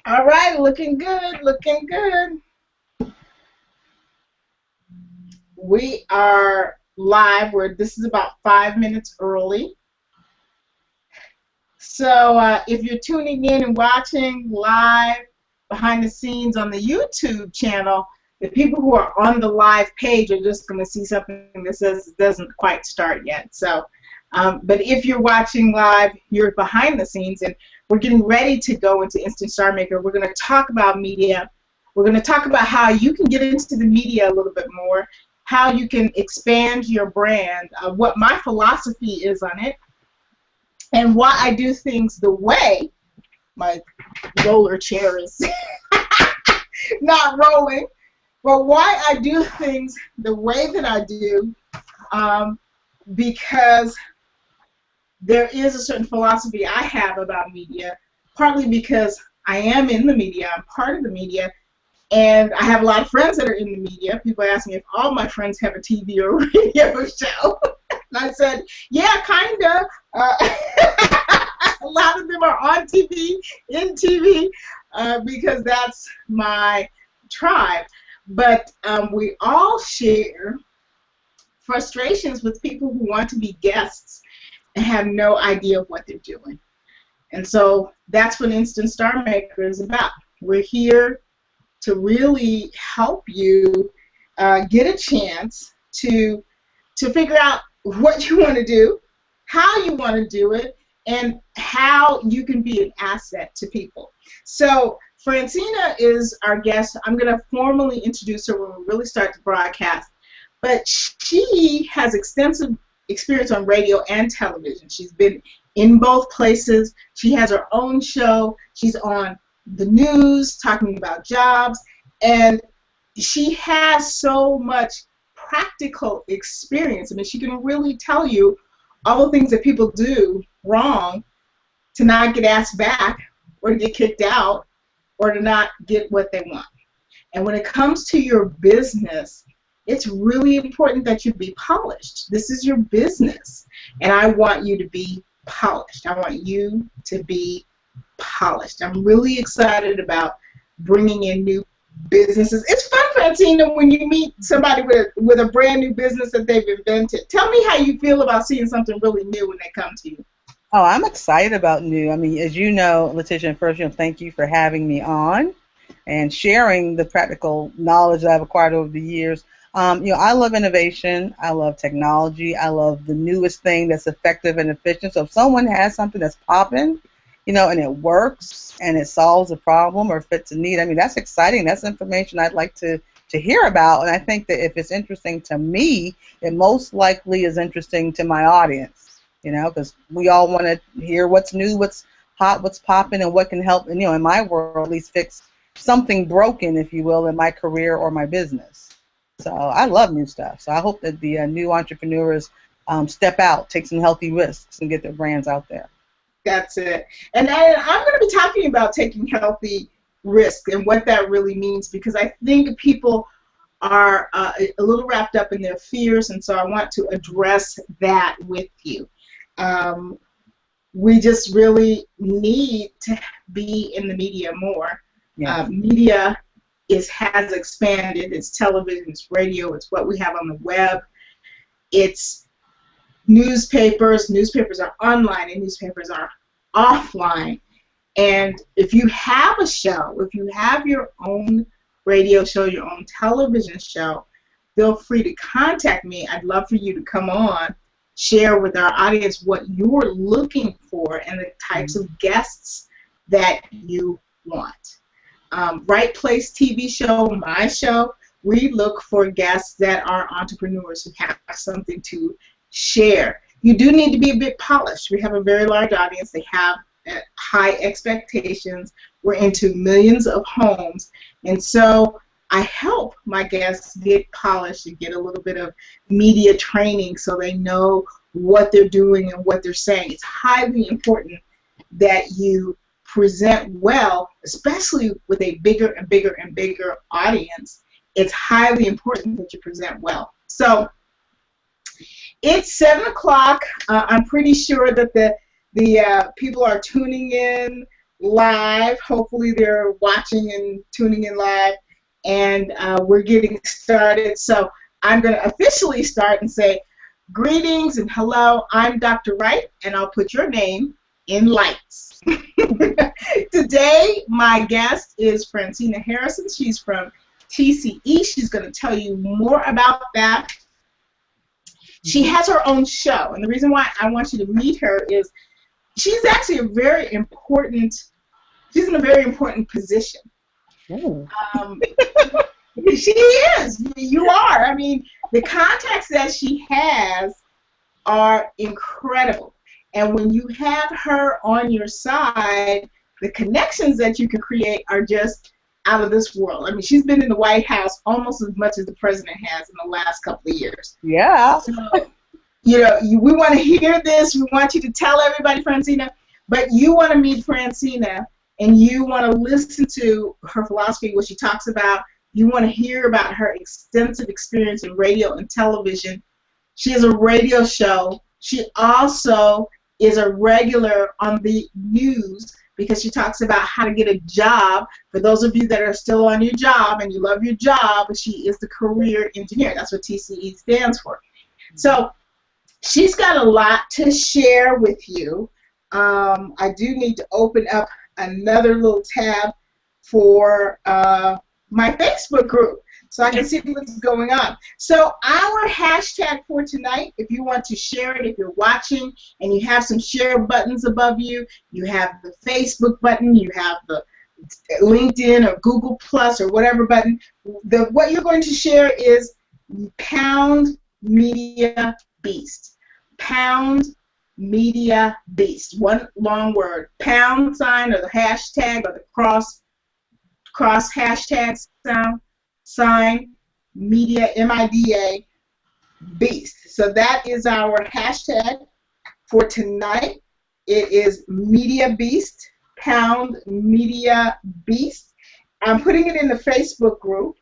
All right, looking good, looking good. We are live. This is about 5 minutes early. So if you're tuning in and watching live behind the scenes on the YouTube channel, the people who are on the live page are just going to see something that says it doesn't quite start yet. So, but if you're watching live, you're behind the scenes, and we're getting ready to go into Instant Star Maker. We're going to talk about media. We're going to talk about how you can get into the media a little bit more, how you can expand your brand, what my philosophy is on it, and why I do things the way my roller chair is not rolling, but why I do things the way that I do, because there is a certain philosophy I have about media, partly because I am in the media, I'm part of the media, and I have a lot of friends that are in the media. People ask me if all my friends have a TV or radio show. And I said, yeah, kind of. A lot of them are on TV, in TV, because that's my tribe. But we all share frustrations with people who want to be guests and have no idea what they're doing. And so that's what Instant Star Maker is about. We're here to really help you get a chance to figure out what you want to do, how you want to do it, and how you can be an asset to people. So Francina is our guest. I'm going to formally introduce her when we really start the broadcast. But she has extensive experience on radio and television. She's been in both places. She has her own show. She's on the news talking about jobs. And she has so much practical experience. I mean, she can really tell you all the things that people do wrong to not get asked back or to get kicked out or to not get what they want. And when it comes to your business, it's really important that you be polished. This is your business, and I want you to be polished. I want you to be polished. I'm really excited about bringing in new businesses. It's fun, Francina, when you meet somebody with a brand new business that they've invented. Tell me how you feel about seeing something really new when they come to you. Oh, I'm excited about new. I mean, as you know, Letitia, first, thank you for having me on and sharing the practical knowledge that I've acquired over the years. I love innovation. I love technology. I love the newest thing that's effective and efficient. So if someone has something that's popping, and it works and it solves a problem or fits a need, I mean, that's exciting. That's information I'd like to hear about. And I think that if it's interesting to me, it most likely is interesting to my audience, because we all want to hear what's new, what's hot, what's popping, and what can help, in my world, at least fix something broken, if you will, in my career or my business. So I love new stuff. So I hope that the new entrepreneurs step out, take some healthy risks, and get their brands out there. That's it. And I'm going to be talking about taking healthy risks and what that really means, because I think people are a little wrapped up in their fears, and so I want to address that with you. We just really need to be in the media more. Yeah. Media has expanded. It's television, it's radio, it's what we have on the web. It's newspapers. Newspapers are online and newspapers are offline. And if you have a show, if you have your own radio show, your own television show, feel free to contact me. I'd love for you to come on, share with our audience what you're looking for and the types of guests that you want. Right Place TV show, my show, we look for guests that are entrepreneurs who have something to share. You do need to be a bit polished. We have a very large audience. They have high expectations. We're into millions of homes. And so I help my guests get polished and get a little bit of media training so they know what they're doing and what they're saying. It's highly important that you present well, especially with a bigger and bigger and bigger audience. It's highly important that you present well. So it's 7 o'clock. I'm pretty sure that the people are tuning in live. Hopefully they're watching and tuning in live. And we're getting started. So I'm going to officially start and say, greetings and hello. I'm Dr. Wright, and I'll put your name in lights. Today, my guest is Francina Harrison. She's from TCE. She's going to tell you more about that. She has her own show, and the reason why I want you to meet her is she's actually she's in a very important position. Um, she is. You are. I mean, the contacts that she has are incredible. And when you have her on your side, the connections that you can create are just out of this world. I mean, she's been in the White House almost as much as the president has in the last couple of years. Yeah. So, we want to hear this. We want you to tell everybody, Francina, but you want to meet Francina, and you want to listen to her philosophy, what she talks about. You want to hear about her extensive experience in radio and television. She has a radio show. She also is a regular on the news because she talks about how to get a job. For those of you that are still on your job and you love your job, she is the career engineer. That's what TCE stands for. So she's got a lot to share with you. I do need to open up another little tab for my Facebook group so I can see what's going on. So our hashtag for tonight, if you want to share it, if you're watching and you have some share buttons above you, you have the Facebook button, you have the LinkedIn or Google Plus or whatever button, what you're going to share is Pound Media Beast. Pound Media Beast. One long word. Pound sign or the hashtag or the cross hashtag sign media MIDA Beast. So that is our hashtag for tonight. It is Media Beast, Pound Media Beast. I'm putting it in the Facebook group.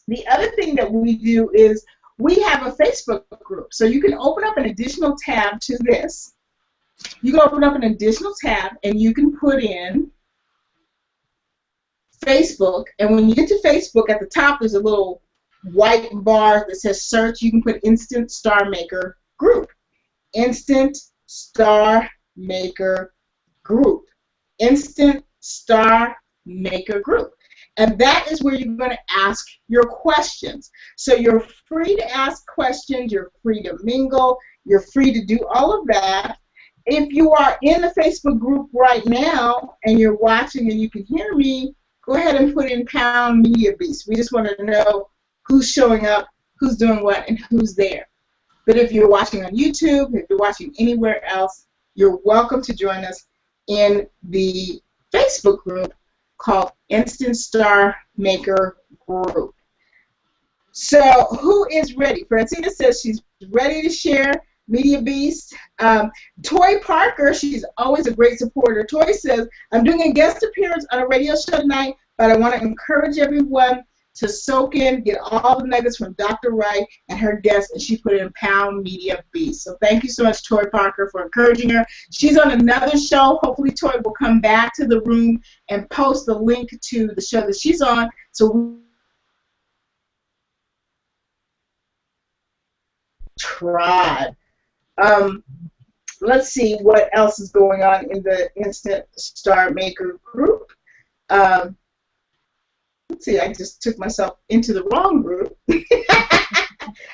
The other thing that we do is we have a Facebook group. So you can open up an additional tab to this. You can open up an additional tab and you can put in Facebook, and when you get to Facebook, at the top there's a little white bar that says search. You can put Instant Star Maker Group. Instant Star Maker Group. Instant Star Maker Group. And that is where you're going to ask your questions. So you're free to ask questions, you're free to mingle, you're free to do all of that. If you are in the Facebook group right now and you're watching and you can hear me, go ahead and put in Pound Media Beast. We just want to know who's showing up, who's doing what, and who's there. But if you're watching on YouTube, if you're watching anywhere else, you're welcome to join us in the Facebook group called Instant Star Maker Group. So who is ready? Francina says she's ready to share Media Beast. Toy Parker, she's always a great supporter. Toy says, I'm doing a guest appearance on a radio show tonight, but I want to encourage everyone to soak in, get all the nuggets from Dr. Wright and her guests, and she put in Pound Media Beast. So thank you so much, Toy Parker, for encouraging her. She's on another show. Hopefully Toy will come back to the room and post the link to the show that she's on. So tribe. Let's see what else is going on in the Instant Star Maker group. Let's see, I just took myself into the wrong group.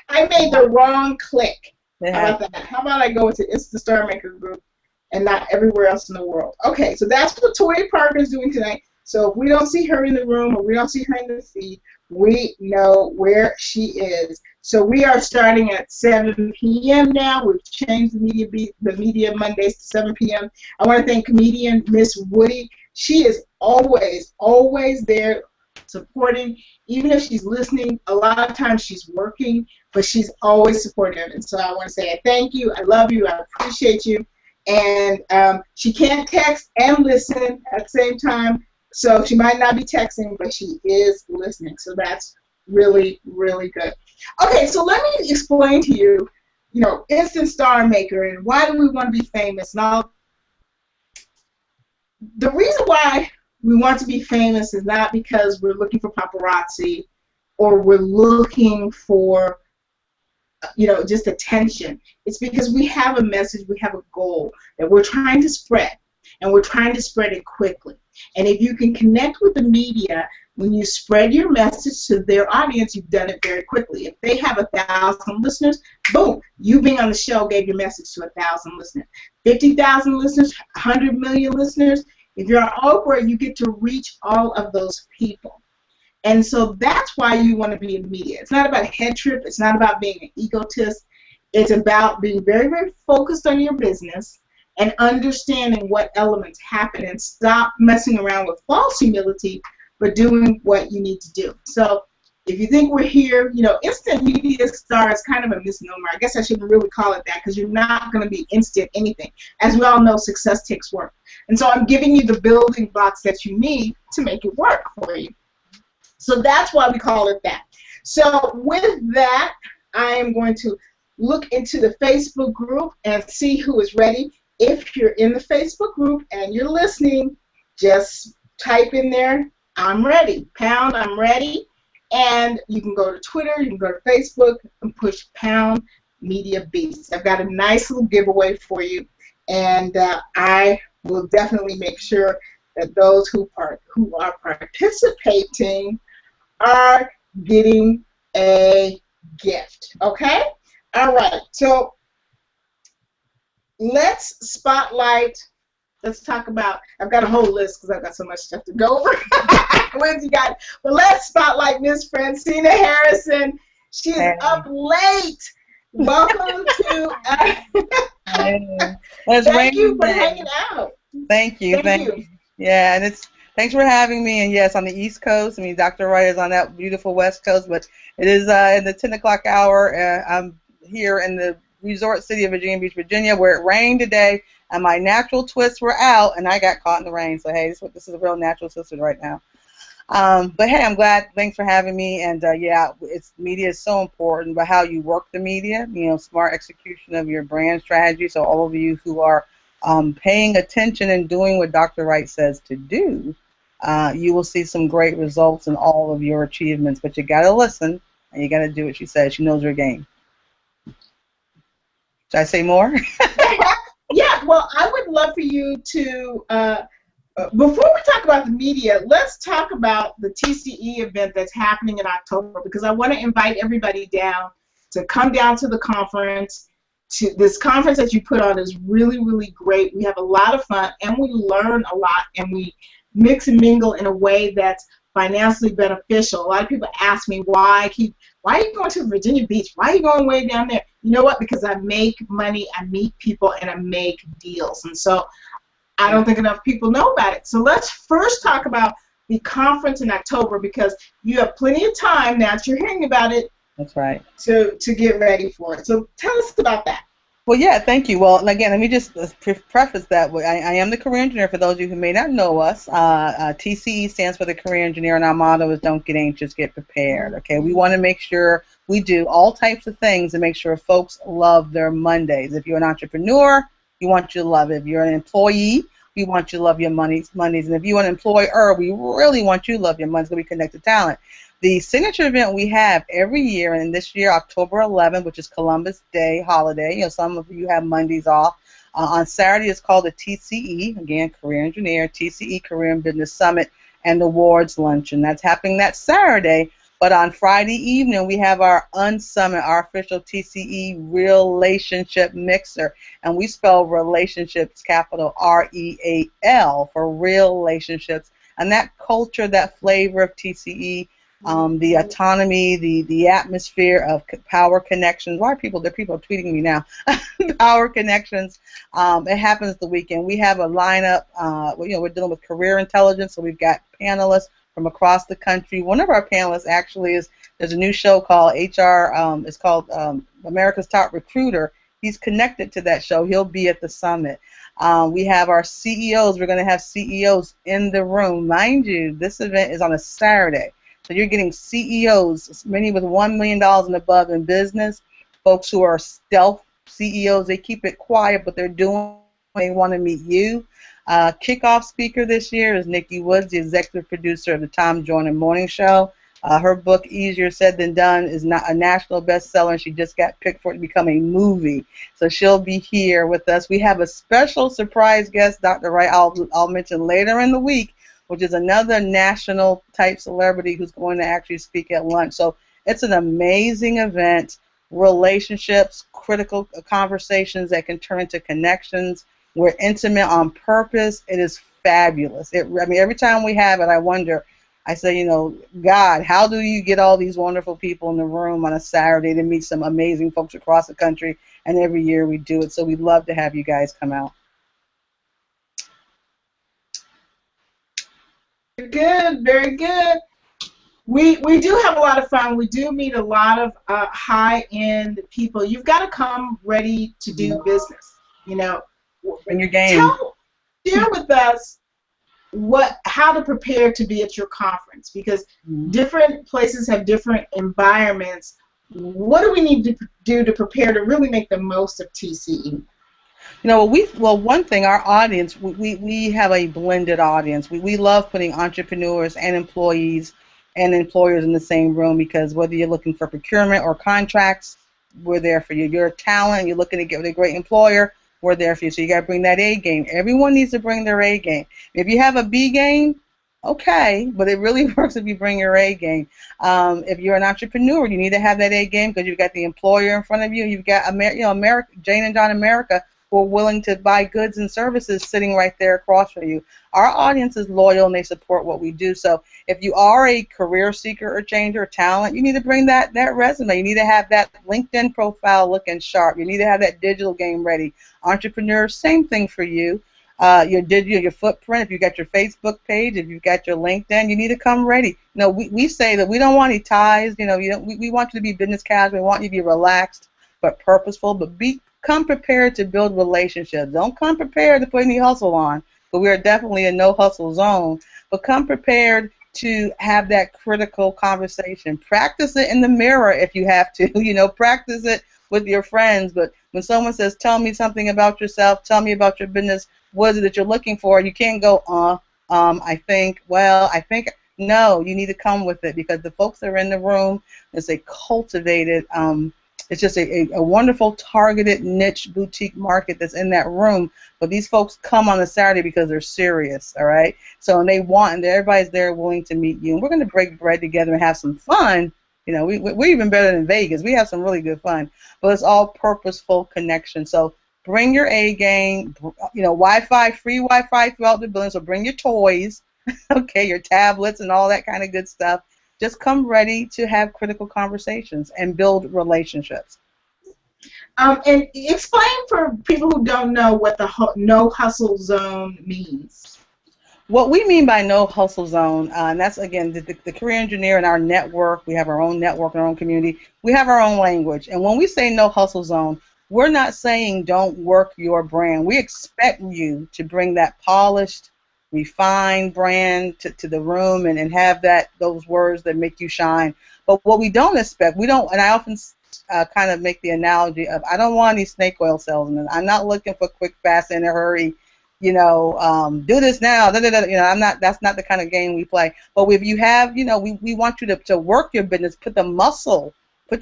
I made the wrong click. Yeah. How about that? How about I go into Instant Star Maker group and not everywhere else in the world? Okay, so that's what Toya Parker is doing tonight. So if we don't see her in the room or we don't see her in the feed, we know where she is. So we are starting at 7 p.m. now. We've changed the media Mondays to 7 p.m. I want to thank comedian Miss Woody. She is always there supporting, even if she's listening. A lot of times she's working, but she's always supportive. And so I want to say thank you. I love you. I appreciate you. And she can't text and listen at the same time. So she might not be texting, but she is listening. So that's really, really good. Okay, so let me explain to you, Instant Star Maker and why do we want to be famous and all the reason why we want to be famous is not because we're looking for paparazzi or we're looking for just attention. It's because we have a message, we have a goal that we're trying to spread, and we're trying to spread it quickly. And if you can connect with the media, when you spread your message to their audience, you've done it very quickly. If they have 1,000 listeners, boom, you being on the show gave your message to 1,000 listeners. 50,000 listeners, 100 million listeners. If you're on Oprah, you get to reach all of those people. And so that's why you want to be in media. It's not about a head trip. It's not about being an egotist. It's about being very, very focused on your business and understanding what elements happen, and stop messing around with false humility, but doing what you need to do. So if you think we're here, instant media star is kind of a misnomer. I guess I shouldn't really call it that, because you're not going to be instant anything. As we all know, success takes work. And so I'm giving you the building blocks that you need to make it work for you. So that's why we call it that. So with that, I am going to look into the Facebook group and see who is ready. If you're in the Facebook group and you're listening, just type in there, I'm ready, pound, I'm ready. And you can go to Twitter, you can go to Facebook, and push pound Media Beats. I've got a nice little giveaway for you, and I will definitely make sure that those who are participating are getting a gift. Okay? All right. So let's spotlight. Let's talk about. I've got a whole list because I've got so much stuff to go over. What you got? But let's spotlight Miss Francina Harrison. She's up late. Welcome to. Thank you for hanging out. Thank you. Thank you. Yeah, and thanks for having me. And yes, on the East Coast. I mean, Dr. Wright is on that beautiful West Coast, but it is in the 10 o'clock hour. I'm here in the resort city of Virginia Beach, Virginia, where it rained today, and my natural twists were out, and I got caught in the rain. So hey, this is a real natural twister right now. But hey, I'm glad. Thanks for having me. And yeah, media is so important, but how you work the media, smart execution of your brand strategy. So all of you who are paying attention and doing what Dr. Wright says to do, you will see some great results in all of your achievements. But you got to listen, and you got to do what she says. She knows her game. Should I say more? Yeah, well, I would love for you to, before we talk about the media, let's talk about the TCE event that's happening in October, because I want to invite everybody down to come down to the conference. This conference that you put on is really, really great. We have a lot of fun, and we learn a lot, and we mix and mingle in a way that's financially beneficial. A lot of people ask me why are you going to Virginia Beach? Why are you going way down there? You know what? Because I make money, I meet people, and I make deals. And so I don't think enough people know about it. So let's first talk about the conference in October, because you have plenty of time now that you're hearing about it. That's right. To get ready for it. So tell us about that. Well, yeah, thank you. Well, again, let me just preface that. I am the career engineer, for those of you who may not know us. TCE stands for the career engineer, and our motto is don't get anxious, get prepared. Okay, we want to make sure we do all types of things to make sure folks love their Mondays. If you're an entrepreneur, we want you to love it. If you're an employee, we want you to love your Mondays. And if you're an employer, we really want you to love your Mondays, because we connect to talent. The signature event we have every year, and this year, October 11th, which is Columbus Day holiday. Some of you have Mondays off. On Saturday, it's called the TCE, again, Career Engineer, TCE Career and Business Summit and Awards Luncheon. That's happening that Saturday. But on Friday evening, we have our Unsummit, our official TCE Relationship Mixer. And we spell relationships, capital REAL, for real relationships. And that culture, that flavor of TCE, the autonomy, the atmosphere of power connections. Why are people tweeting me now? Power connections. It happens the weekend. We have a lineup. We're dealing with career intelligence, so we've got panelists from across the country. One of our panelists actually there's a new show called HR. It's called America's Top Recruiter. He's connected to that show. He'll be at the summit. We have our CEOs. We're going to have CEOs in the room. Mind you, this event is on a Saturday. So you're getting CEOs, many with $1 million and above in business, folks who are stealth CEOs. They keep it quiet, but they're doing. They want to meet you. Kickoff speaker this year is Nikki Woods, the executive producer of the Tom Joyner Morning Show. Her book, Easier Said Than Done, is not a national bestseller, and she just got picked for it to become a movie. So she'll be here with us. We have a special surprise guest, Dr. Wright, I'll mention later in the week, which is another national type celebrity who's going to actually speak at lunch. So it's an amazing event. Relationships, critical conversations that can turn into connections. We're intimate on purpose. It is fabulous. I mean, every time we have it, I wonder, I say, God, how do you get all these wonderful people in the room on a Saturday to meet some amazing folks across the country? And every year we do it. So we'd love to have you guys come out. Good, very good. We do have a lot of fun. We do meet a lot of high-end people. You've got to come ready to do business. Bring your game. Share with us how to prepare to be at your conference, because different places have different environments. What do we need to do to prepare to really make the most of TCE? One thing, our audience, we have a blended audience. We love putting entrepreneurs and employees and employers in the same room, because whether you're looking for procurement or contracts, we're there for you. You're a talent, you're looking to get with a great employer, we're there for you. So you got to bring that A game. Everyone needs to bring their A game. If you have a B game, okay, but it really works if you bring your A game. If you're an entrepreneur, you need to have that A game, because you've got the employer in front of you. You've got America, Jane and John America, who are willing to buy goods and services sitting right there across from you. Our audience is loyal and they support what we do. So if you are a career seeker or changer or talent, you need to bring that resume. You need to have that LinkedIn profile looking sharp. You need to have that digital game ready. Entrepreneurs, same thing for you. Your footprint, if you've got your Facebook page, if you've got your LinkedIn, you need to come ready. We say that we don't want any ties. We want you to be business casual. We want you to be relaxed but purposeful, but come prepared to build relationships. Don't come prepared to put any hustle on, but we are definitely a no hustle zone. But come prepared to have that critical conversation. Practice it in the mirror if you have to. Practice it with your friends. But when someone says, tell me something about yourself, tell me about your business, what is it that you're looking for? You can't go, I think. No, you need to come with it, because the folks that are in the room is a cultivated, it's just a wonderful targeted niche boutique market that's in that room. But these folks come on a Saturday because they're serious, all right? So and everybody's there willing to meet you. And we're going to break bread together and have some fun. We're even better than Vegas. We have some really good fun. But it's all purposeful connection. So bring your A game, Wi-Fi, free Wi-Fi throughout the building. So bring your toys, okay, your tablets and all that kind of good stuff. Just come ready to have critical conversations and build relationships. And explain for people who don't know what the no hustle zone means. What we mean by no hustle zone, and that's, again, the career engineer in our network. We have our own network, our own community. We have our own language. And when we say no hustle zone, we're not saying don't work your brand. We expect you to bring that polished, refined brand to the room and have those words that make you shine. But what we don't expect, and I often kind of make the analogy of, I don't want any snake oil salesmen. I'm not looking for quick, fast, in a hurry, do this now. That's not the kind of game we play. But if you have, we want you to work your business, put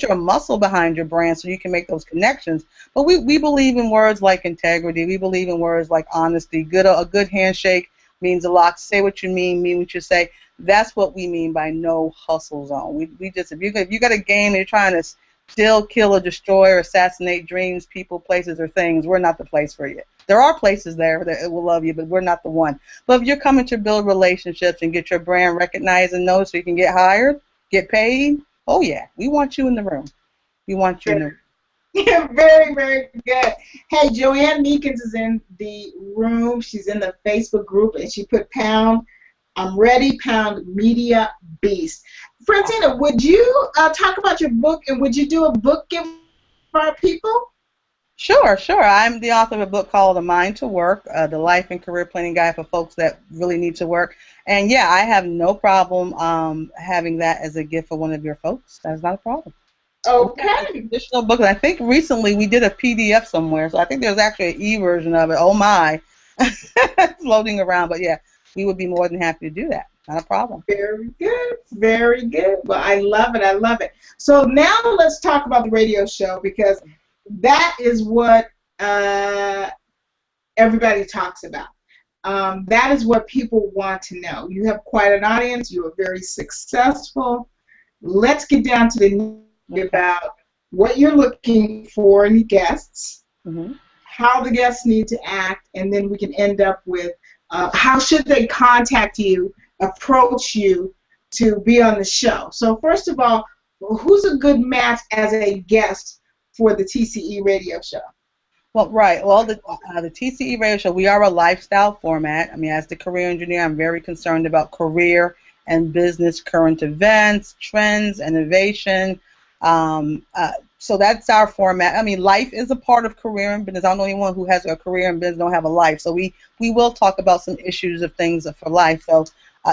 your muscle behind your brand so you can make those connections. But we believe in words like integrity. We believe in words like honesty. A good handshake means a lot. Say what you mean what you say. That's what we mean by no hustle zone. We just, if you got a game and you're trying to steal, kill, or destroy, or assassinate dreams, people, places, or things, we're not the place for you. There are places there that will love you, but we're not the one. But if you're coming to build relationships and get your brand recognized and noticed so you can get hired, get paid, oh yeah, we want you in the room. We want you in the room. Yeah, very, very good. Hey, Joanne Meekins is in the room. She's in the Facebook group, and she put pound, I'm ready, pound media beast. Francina, would you talk about your book, and would you do a book give for our people? Sure. I'm the author of a book called A Mind to Work, the life and career planning guide for folks that really need to work. And yeah, I have no problem having that as a gift for one of your folks. That's not a problem. Okay. Additional book. I think recently we did a PDF somewhere, so I think there's actually an e-version of it. Oh my! floating around. But yeah, we would be more than happy to do that. Not a problem. Very good. Very good. Well, I love it. I love it. So now let's talk about the radio show because that is what everybody talks about. That is what people want to know. You have quite an audience. You are very successful. Let's get down to the nitty Okay. about what you're looking for in guests, Hmm. how the guests need to act, and then we can end up with how should they contact you, approach you to be on the show. So first of all, who's a good match as a guest for the TCE radio show? Well, right. Well, the TCE radio show, we are a lifestyle format. I mean, as the career engineer, I'm very concerned about career and business current events, trends, innovation. So that's our format. I mean, life is a part of career and business. I'm the only one who has a career and business don't have a life. So we will talk about some issues of things for life. So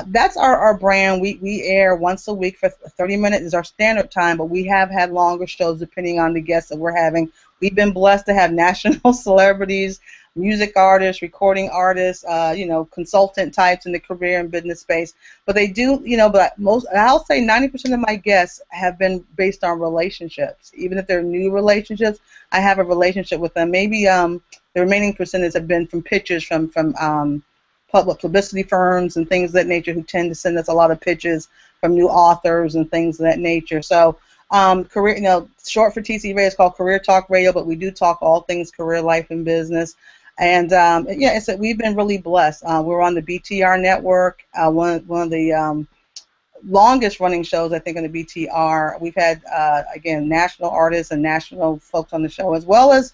that's our brand. We air once a week for 30 minutes is our standard time, but we have had longer shows depending on the guests that we're having. We've been blessed to have national celebrities, music artists, recording artists, consultant types in the career and business space. But they do, but I'll say 90% of my guests have been based on relationships. Even if they're new relationships, I have a relationship with them. Maybe the remaining percentage have been from pitches from public publicity firms and things of that nature who tend to send us a lot of pitches from new authors and things of that nature. So career, short for TC Radio is called Career Talk Radio, but we do talk all things career, life, and business. And we've been really blessed. We're on the BTR network, one of the longest running shows I think on the BTR. We've had again national artists and national folks on the show, as well as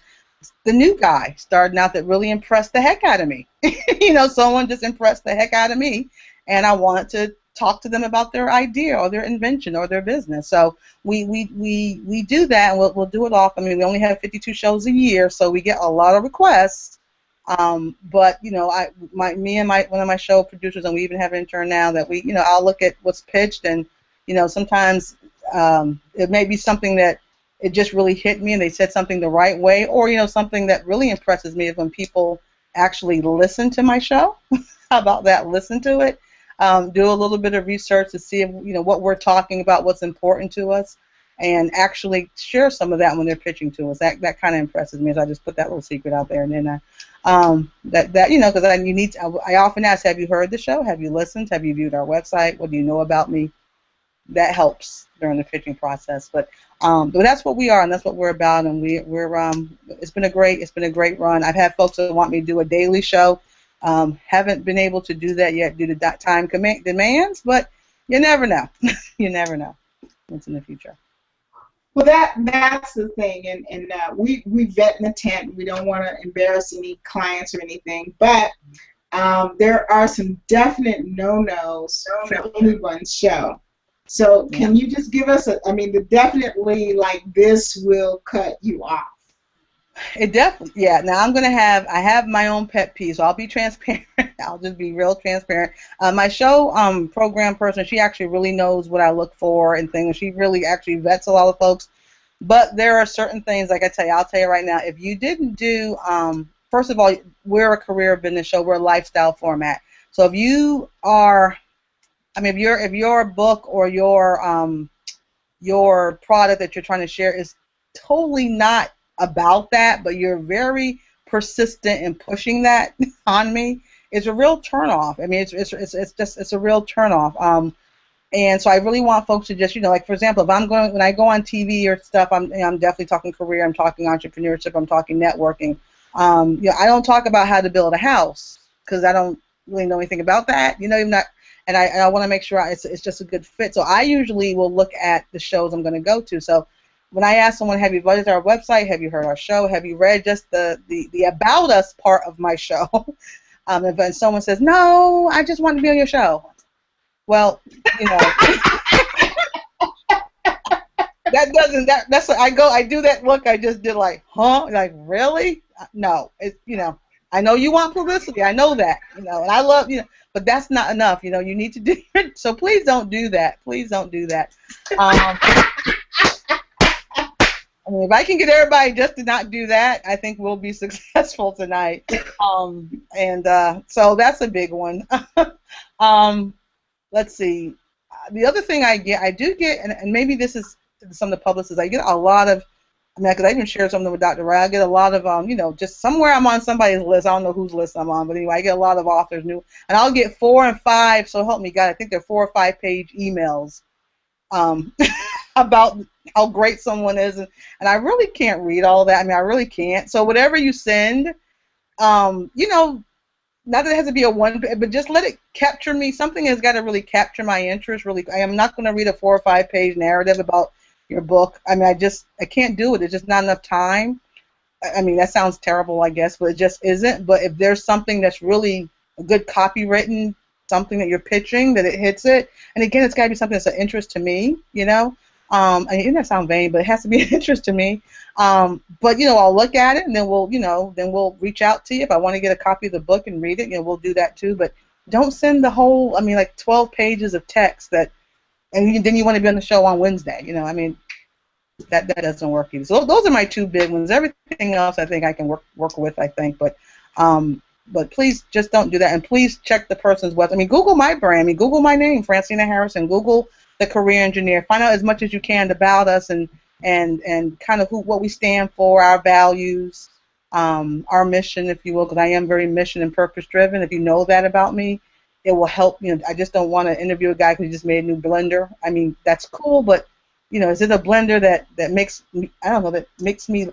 the new guy starting out that really impressed the heck out of me. Someone just impressed the heck out of me, and I wanted to talk to them about their idea or their invention or their business. So we do that, and we'll do it often. I mean, we only have 52 shows a year, so we get a lot of requests. But me and one of my show producers, and we even have an intern now that I'll look at what's pitched, and sometimes it may be something that it just really hit me and they said something the right way, or something that really impresses me is when people actually listen to my show. How about that? Listen to it. Do a little bit of research to see if, what we're talking about, what's important to us, and actually share some of that when they're pitching to us. That kind of impresses me. As I just put that little secret out there, and then because I often ask, have you heard the show? Have you listened? Have you viewed our website? What do you know about me? That helps during the pitching process. But that's what we are, and that's what we're about. And we're it's been a great run. I've had folks that want me to do a daily show. Haven't been able to do that yet due to time demands, but you never know. You never know what's in the future. Well, that's the thing, and we vet in the tent. We don't want to embarrass any clients or anything, but there are some definite no-nos for anyone's show. So can you just give us definitely like this will cut you off? It definitely, yeah. Now I have my own pet peeves, so I'll be transparent. I'll just be real transparent. My show program person, she actually really knows what I look for and things. She really actually vets a lot of folks. But there are certain things, like I'll tell you right now, if you didn't do, first of all, we're a career business show. We're a lifestyle format. So if you are, if your book or your product that you're trying to share is totally not about that, but you're very persistent in pushing that on me, it's a real turnoff. I mean, it's a real turnoff. And so I really want folks to just, like for example, when I go on TV or stuff, I'm definitely talking career, I'm talking entrepreneurship, I'm talking networking. I don't talk about how to build a house because I don't really know anything about that. Even not. And I want to make sure it's just a good fit. So I usually will look at the shows I'm going to go to. So when I ask someone, have you visited our website? Have you heard our show? Have you read just the about us part of my show? If someone says, no, I just want to be on your show. Well, I do that look I just did like, huh? Like, really? No, I know you want publicity. I know that, and I love, but that's not enough. You need to do it. So please don't do that. Please don't do that. I mean, if I can get everybody just to not do that, I think we'll be successful tonight. So that's a big one. um, let's see. The other thing I do get, and maybe this is some of the publicists, I get a lot of, I mean, because I even shared something with Dr. Wright, I get a lot of, just somewhere I'm on somebody's list. I don't know whose list I'm on, but anyway, I get a lot of authors new, and I'll get 4 and 5. So help me God, I think they're 4 or 5 page emails um, about how great someone is, and I really can't read all that. I mean, I really can't. So whatever you send, you know, not that it has to be a one, but just let it capture me. Something has got to really capture my interest. Really, I am not going to read a 4 or 5 page narrative about your book. I mean, I can't do it. It's just not enough time. I mean, that sounds terrible, I guess, but it just isn't. But if there's something that's really a good copywritten, something that you're pitching, that it hits it, and again, it's got to be something that's of interest to me, you know. I mean, it doesn't sound vain, but it has to be an interest to me. But I'll look at it, and then we'll reach out to you if I want to get a copy of the book and read it. We'll do that too. But don't send the whole, I mean, like 12 pages of text and then you want to be on the show on Wednesday. I mean, that doesn't work either. So those are my 2 big ones. Everything else I think I can work with, I think. But please just don't do that. And please check the person's website. I mean, Google my brand. I mean, Google my name, Francina Harrison. Google the Career Engineer. Find out as much as you can about us and kind of what we stand for, our values, our mission, if you will, because I am very mission and purpose driven. If you know that about me, it will help. I just don't want to interview a guy who just made a new blender. I mean, that's cool, but is it a blender that makes me, I don't know, that makes me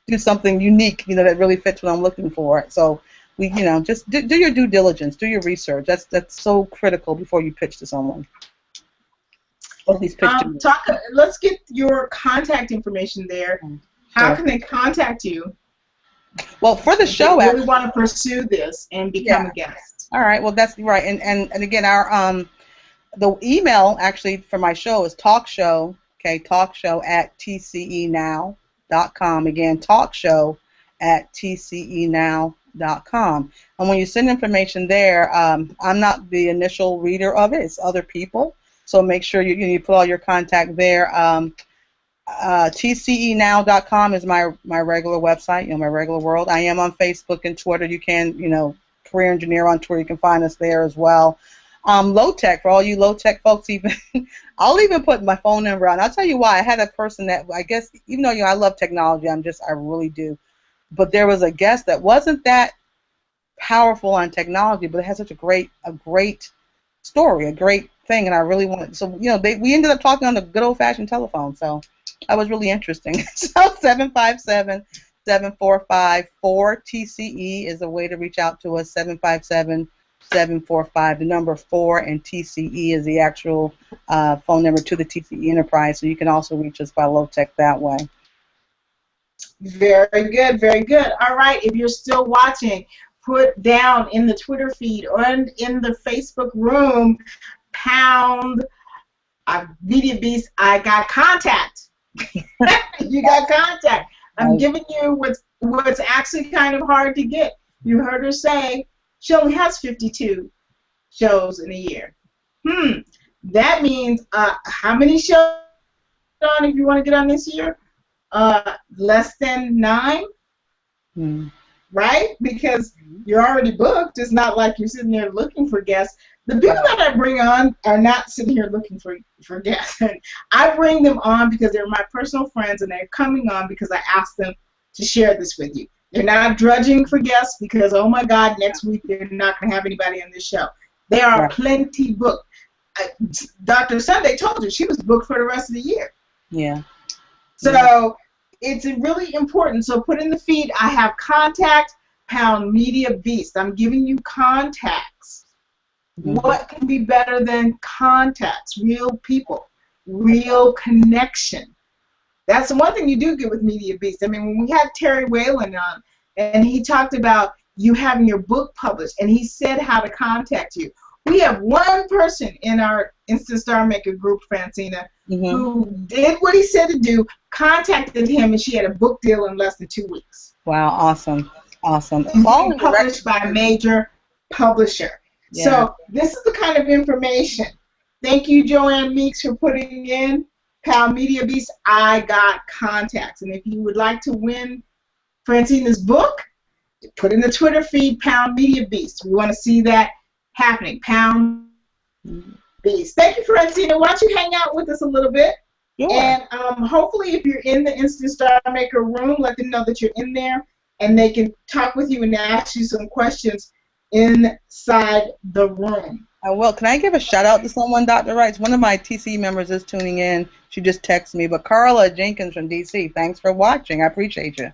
do something unique, that really fits what I'm looking for. So we, just do your due diligence, do your research. That's so critical before you pitch to someone. Or at least pitch to me. Let's get your contact information there. How can they contact you? Well, for the show, if you really want to pursue this and become a guest. All right. Well, that's right. And again, our the email actually for my show is talkshow at tcenow.com. Again, talkshow at tcenow.com. And when you send information there, I'm not the initial reader of it. It's other people. So make sure you put all your contact there. tcenow.com is my regular website, my regular world. I am on Facebook and Twitter. You can, Career Engineer on Twitter. You can find us there as well. Low tech, for all you low tech folks, even I'll even put my phone number on. I'll tell you why. I had a person that, I guess, even though I love technology, I really do. But there was a guest that wasn't that powerful on technology, but it had such a great story, a great thing, and I really wanted. So we ended up talking on the good old fashioned telephone. So that was really interesting. So 757-745-4TCE is a way to reach out to us. 757-745, the number 4, and TCE is the actual phone number to the TCE Enterprise. So you can also reach us by low tech that way. Very good, very good. All right, if you're still watching, put down in the Twitter feed and in the Facebook room, pound Media Beast, I got contact. You got contact. I'm giving you what's actually kind of hard to get. You heard her say she only has 52 shows in a year. That means how many shows on if you want to get on this year? Less than 9, right? Because you're already booked. It's not like you're sitting there looking for guests. The people that I bring on are not sitting here looking for guests. I bring them on because they're my personal friends, and they're coming on because I asked them to share this with you. They're not drudging for guests because, oh my God, next week they're not going to have anybody on this show. They are plenty booked. Dr. Sunday told you she was booked for the rest of the year. Yeah. So it's really important. So put in the feed, I have contact, pound Media Beast. I'm giving you contacts. What can be better than contacts? Real people, real connection. That's the one thing you do get with Media Beast. I mean, when we had Terry Whalen on, and he talked about you having your book published, and he said how to contact you. We have one person in our Instant Star Maker group, Francina, who did what he said to do, contacted him, and she had a book deal in less than 2 weeks. Wow, awesome. Awesome. Being published by a major publisher. Yeah. So this is the kind of information. Thank you, Joanne Meeks, for putting in. Pound Media Beast, I got contacts. And if you would like to win Francina's book, put in the Twitter feed, Pound Media Beast. We want to see that happening. Pound Beast. Thank you, Francina. Why don't you hang out with us a little bit? Sure. And hopefully if you're in the Instant Star Maker room, let them know that you're in there, and they can talk with you and ask you some questions inside the room. Well, can I give a shout out to someone, Dr. Wright? One of my TC members is tuning in. She just texted me. But Carla Jenkins from DC, thanks for watching. I appreciate you.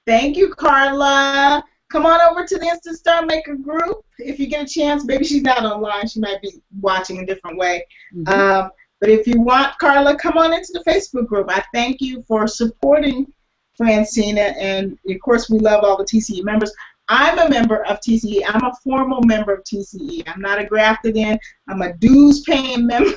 Thank you, Carla. Come on over to the Instant Star Maker group if you get a chance. Maybe she's not online. She might be watching a different way. But if you want, Carla, come on into the Facebook group. I thank you for supporting Francina. And, of course, we love all the TCE members. I'm a member of TCE. I'm a formal member of TCE. I'm not a grafted in. I'm a dues-paying member.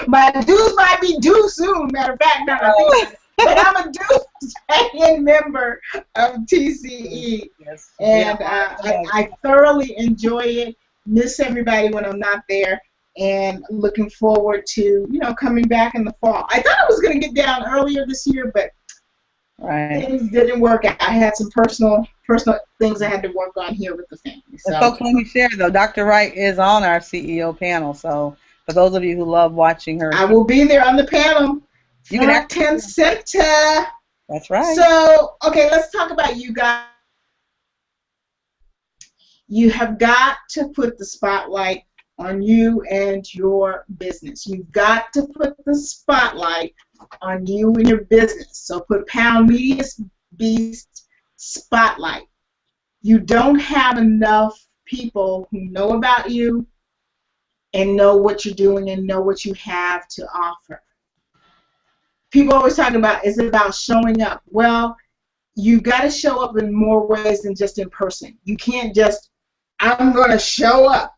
My dues might be due soon, matter of fact, now that I think about it. But I'm a dues-paying member of TCE. Yes. And I thoroughly enjoy it. Miss everybody when I'm not there. And looking forward to, coming back in the fall. I thought I was going to get down earlier this year, but things didn't work out. I had some personal things I had to work on here with the family. So, folks, let me share, though. Dr. Wright is on our CEO panel, so for those of you who love watching her. I will be there on the panel. You can act 10 Center. That's right. So, okay, let's talk about you guys. You have got to put the spotlight on you and your business. You've got to put the spotlight on you and your business. So put Pound Media Beast spotlight. You don't have enough people who know about you and know what you're doing and know what you have to offer. People always talk about, is it about showing up? Well, you've got to show up in more ways than just in person. You can't just, I'm going to show up.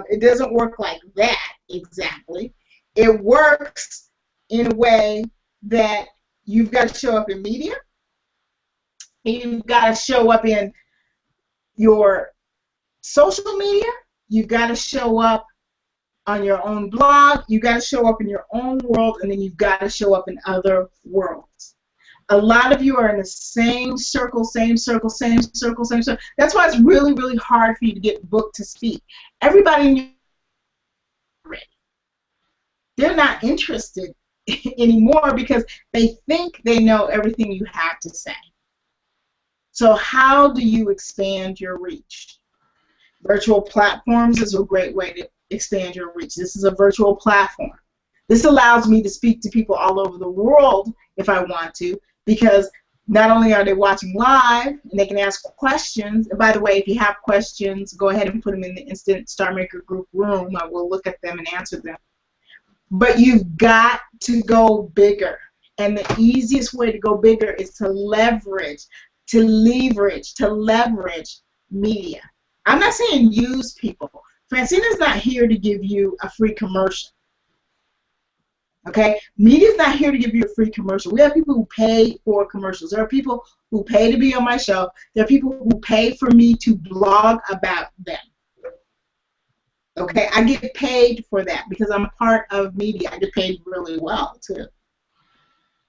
It doesn't work like that exactly. It works in a way that you've got to show up in media. You've got to show up in your social media. You've got to show up on your own blog. You've got to show up in your own world, and then you've got to show up in other worlds. A lot of you are in the same circle, same circle, same circle, same circle. That's why it's really, really hard for you to get booked to speak. Everybody in your already. They're not interested anymore because they think they know everything you have to say. So how do you expand your reach? Virtual platforms is a great way to expand your reach. This is a virtual platform. This allows me to speak to people all over the world if I want to, because not only are they watching live and they can ask questions, and by the way, if you have questions, go ahead and put them in the Instant Star Maker group room. I will look at them and answer them. But you've got to go bigger. And the easiest way to go bigger is to leverage media. I'm not saying use people. Francina's not here to give you a free commercial. Okay? Media's not here to give you a free commercial. We have people who pay for commercials. There are people who pay to be on my show. There are people who pay for me to blog about them. Okay? I get paid for that because I'm a part of media. I get paid really well, too.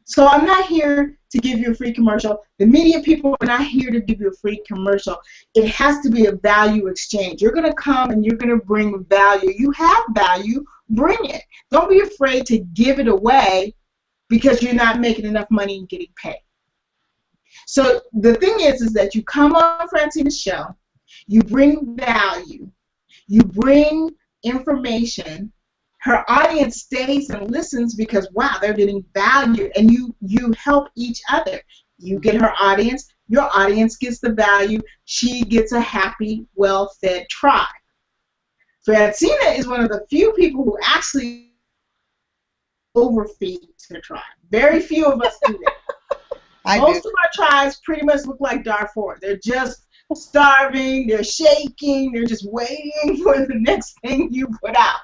So I'm not here to give you a free commercial. The media people are not here to give you a free commercial. It has to be a value exchange. You're going to come and you're going to bring value. You have value. Bring it. Don't be afraid to give it away because you're not making enough money and getting paid. So the thing is that you come on Francina's show, you bring value, you bring information. Her audience stays and listens because, wow, they're getting value, and you help each other. You get her audience, your audience gets the value, she gets a happy, well-fed tribe. Francina is one of the few people who actually overfeeds her tribe. Very few of us do that. Most of our tribes pretty much look like Darfur. They're just starving, they're shaking, they're just waiting for the next thing you put out.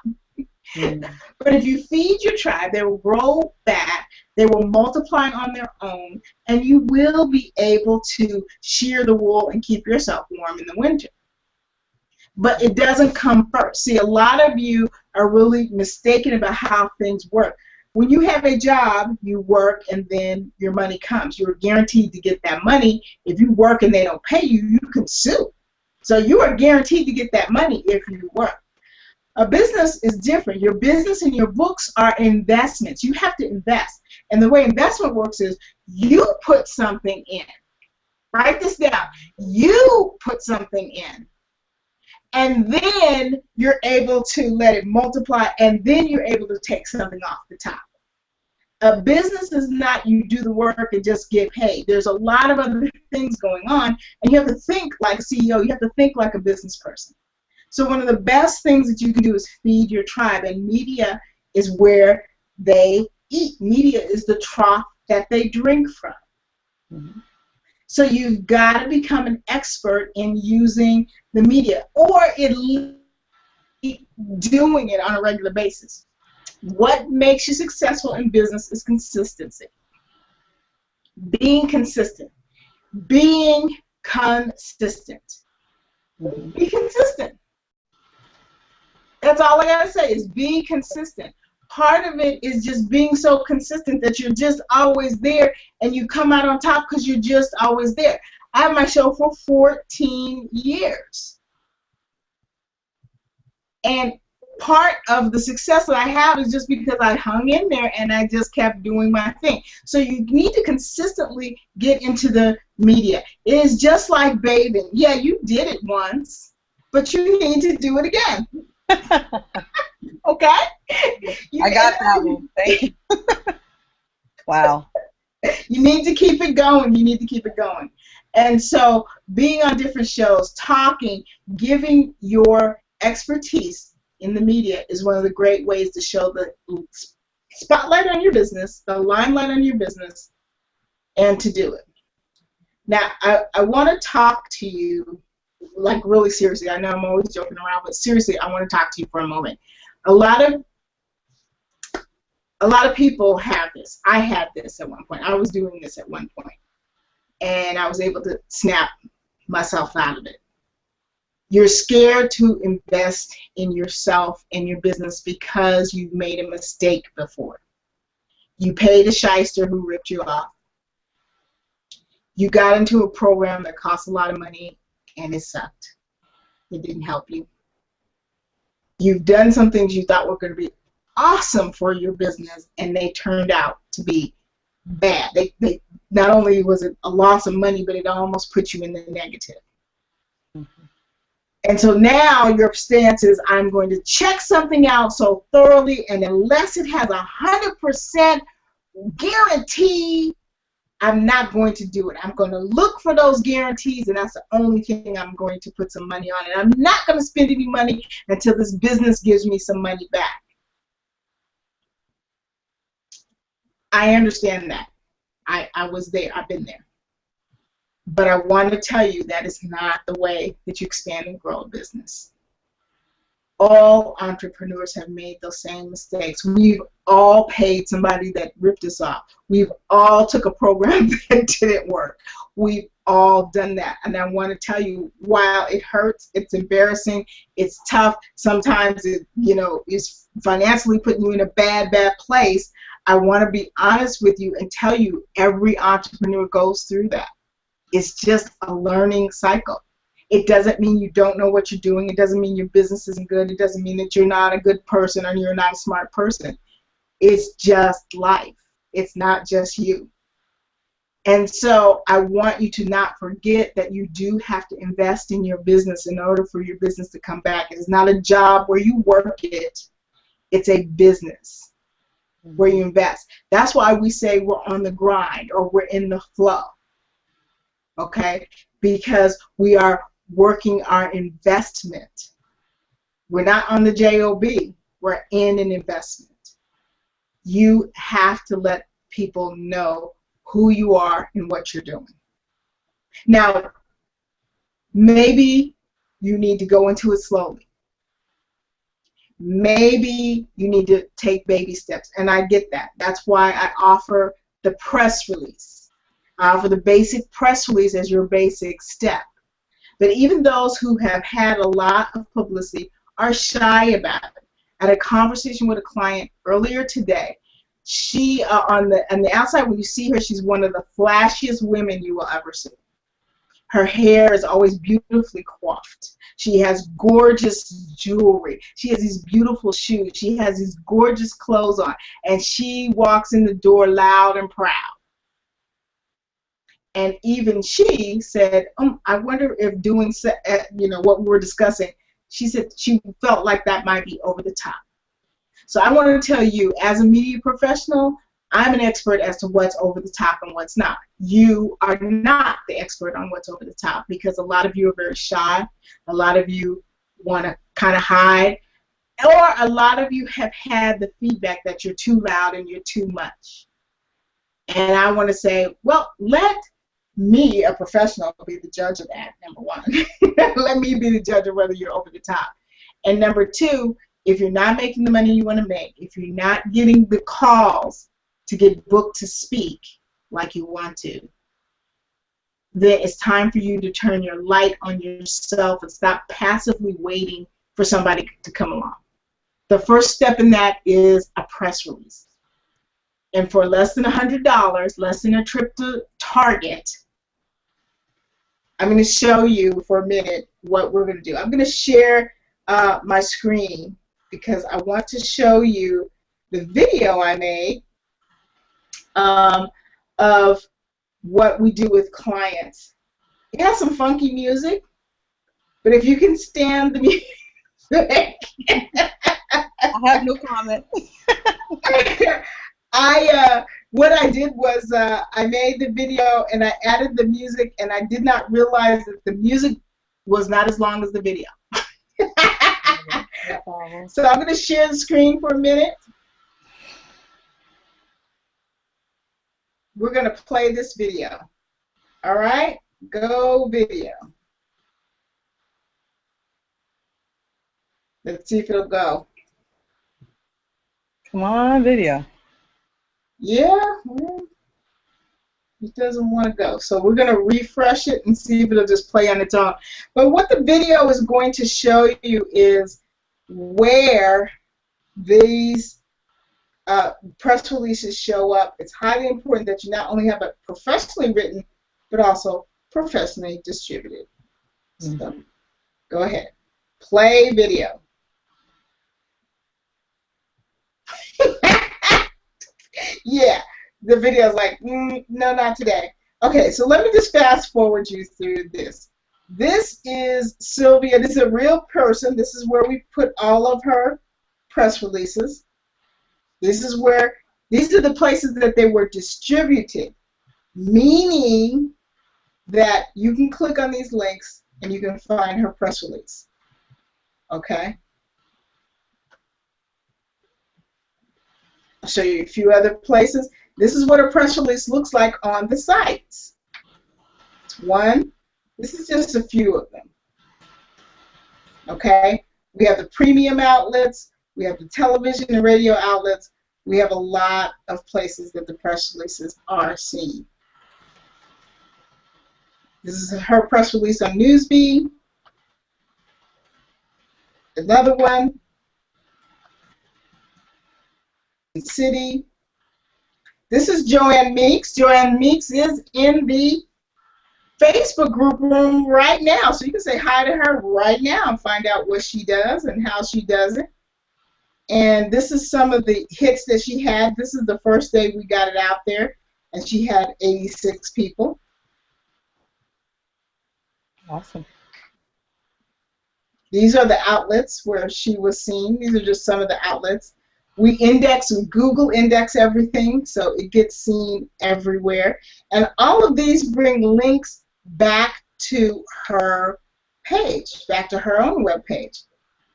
But if you feed your tribe, they will grow fat, they will multiply on their own, and you will be able to shear the wool and keep yourself warm in the winter. But it doesn't come first. See, a lot of you are really mistaken about how things work. When you have a job, you work and then your money comes. You're guaranteed to get that money. If you work and they don't pay you, you can sue. So you are guaranteed to get that money if you work. A business is different. Your business and your books are investments. You have to invest. And the way investment works is you put something in. Write this down. You put something in. And then you're able to let it multiply, and then you're able to take something off the top. A business is not you do the work and just get paid. There's a lot of other things going on, and you have to think like a CEO. You have to think like a business person. So one of the best things that you can do is feed your tribe, and media is where they eat. Media is the trough that they drink from. Mm-hmm. So you've got to become an expert in using the media, or at least doing it on a regular basis. What makes you successful in business is consistency. Being consistent. Being consistent. Mm-hmm. Be consistent. That's all I gotta say is be consistent. Part of it is just being so consistent that you're just always there and you come out on top because you're just always there. I have my show for 14 years. And part of the success that I have is just because I hung in there and I just kept doing my thing. So you need to consistently get into the media. It is just like bathing. Yeah, you did it once, but you need to do it again. Okay? I got that one. Thank you. Wow. You need to keep it going. You need to keep it going. And so being on different shows, talking, giving your expertise in the media is one of the great ways to show the spotlight on your business, the limelight on your business, and to do it. Now, I want to talk to you, like really seriously. I know I'm always joking around, but seriously, I want to talk to you for a moment. A lot of people have this. I had this at one point. I was doing this at one point, and I was able to snap myself out of it. You're scared to invest in yourself and your business because you've made a mistake before. You paid a shyster who ripped you off. You got into a program that cost a lot of money, and it sucked. It didn't help you. You've done some things you thought were going to be awesome for your business, and they turned out to be bad. They not only was it a loss of money, but it almost put you in the negative. Mm-hmm. And so now your stance is, I'm going to check something out so thoroughly, and unless it has 100% guarantee, I'm not going to do it. I'm going to look for those guarantees, and that's the only thing I'm going to put some money on. And I'm not going to spend any money until this business gives me some money back. I understand that. I was there. I've been there. But I want to tell you that is not the way that you expand and grow a business. All entrepreneurs have made those same mistakes. We've all paid somebody that ripped us off. We've all took a program that didn't work. We've all done that. And I want to tell you, while it hurts, it's embarrassing, it's tough, sometimes it, is financially putting you in a bad place, I want to be honest with you and tell you every entrepreneur goes through that. It's just a learning cycle. It doesn't mean you don't know what you're doing. It doesn't mean your business isn't good. It doesn't mean that you're not a good person or you're not a smart person. It's just life. It's not just you. And so I want you to not forget that you do have to invest in your business in order for your business to come back. It's not a job where you work it. It's a business where you invest. That's why we say we're on the grind or we're in the flow. Okay? Because we are working our investment. We're not on the job. We're in an investment. You have to let people know who you are and what you're doing. Now, maybe you need to go into it slowly. Maybe you need to take baby steps, and I get that. That's why I offer the press release. I offer the basic press release as your basic step. But even those who have had a lot of publicity are shy about it. I had a conversation with a client earlier today She on the outside when you see her, she's one of the flashiest women you will ever see. Her hair is always beautifully coiffed. She has gorgeous jewelry. She has these beautiful shoes. She has these gorgeous clothes on, and she walks in the door loud and proud. And even she said, I wonder if doing, what we were discussing, she said she felt like that might be over the top. So I want to tell you, as a media professional, I'm an expert as to what's over the top and what's not. You are not the expert on what's over the top because a lot of you are very shy. A lot of you want to kind of hide. Or a lot of you have had the feedback that you're too loud and you're too much. And I want to say, well, let me, a professional, be the judge of that, number one. Let me be the judge of whether you're over the top. And number two, if you're not making the money you want to make, if you're not getting the calls to get booked to speak like you want to, then it's time for you to turn your light on yourself and stop passively waiting for somebody to come along. The first step in that is a press release. And for less than $100, less than a trip to Target, I'm going to show you for a minute what we're going to do. I'm going to share my screen because I want to show you the video I made of what we do with clients. It has some funky music, but if you can stand the music, I have no comment. What I did was I made the video and I added the music, and I did not realize that the music was not as long as the video. So I'm going to share the screen for a minute. We're going to play this video. All right? Go video. Let's see if it'll go. Come on, video. Yeah, well, it doesn't want to go. So we're going to refresh it and see if it'll just play on its own. But what the video is going to show you is where these press releases show up. It's highly important that you not only have it professionally written, but also professionally distributed. So go ahead. Play video. Yeah, the video is like, no, not today. Okay, so let me just fast forward you through this. This is Sylvia. This is a real person. This is where we put all of her press releases. This is where, these are the places that they were distributed, meaning that you can click on these links and you can find her press release. Okay? I'll show you a few other places. This is what a press release looks like on the sites. It's one. This is just a few of them. Okay? We have the premium outlets. We have the television and radio outlets. We have a lot of places that the press releases are seen. This is her press release on Newsbeat. Another one. City. This is Joanne Meeks. Joanne Meeks is in the Facebook group room right now, so you can say hi to her right now and find out what she does and how she does it. And this is some of the hits that she had. This is the first day we got it out there, and she had 86 people. Awesome. These are the outlets where she was seen. These are just some of the outlets. We index, we Google index everything, so it gets seen everywhere. And all of these bring links back to her page, back to her own web page.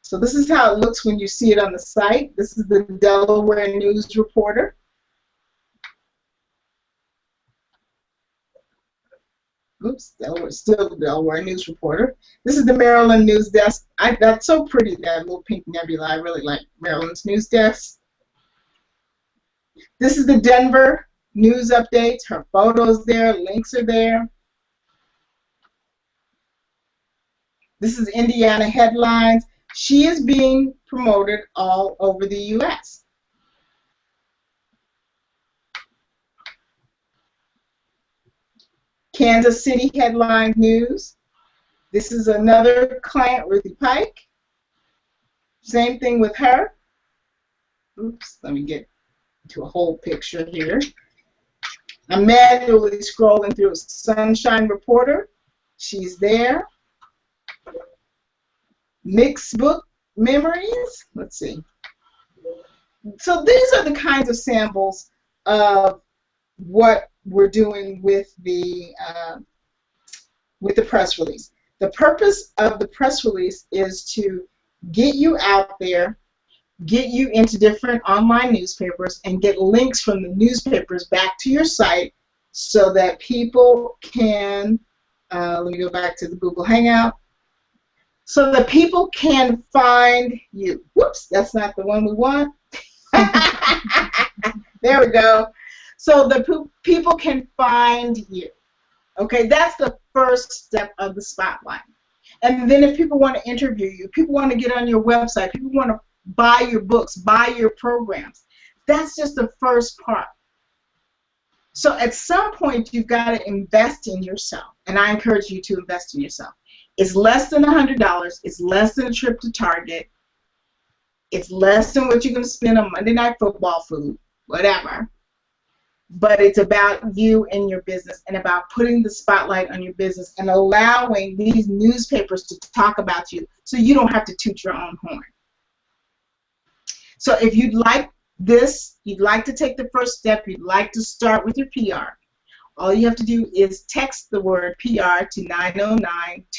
So this is how it looks when you see it on the site. This is the Delaware News Reporter. Oops, still the Delaware News Reporter. This is the Maryland News Desk. That's so pretty, that little pink nebula. I really like Maryland's News Desk. This is the Denver News Updates. Her photos there, links are there. This is Indiana Headlines. She is being promoted all over the U.S. Kansas City headline news. This is another client, Ruthie Pike. Same thing with her. Oops, let me get to a whole picture here. I'm manually scrolling through Sunshine Reporter. She's there. Mixed Book Memories. Let's see. So these are the kinds of samples of what we're doing with the press release. The purpose of the press release is to get you out there, get you into different online newspapers, and get links from the newspapers back to your site so that people can, let me go back to the Google Hangout, so that people can find you. Whoops, that's not the one we want. There we go. So the people can find you. Okay, that's the first step of the spotlight. And then if people want to interview you, people want to get on your website, people want to buy your books, buy your programs, that's just the first part. So at some point, you've got to invest in yourself. And I encourage you to invest in yourself. It's less than $100. It's less than a trip to Target. It's less than what you're going to spend on Monday Night Football food, whatever. But it's about you and your business and about putting the spotlight on your business and allowing these newspapers to talk about you so you don't have to toot your own horn. So if you'd like this, you'd like to take the first step, you'd like to start with your PR, all you have to do is text the word PR to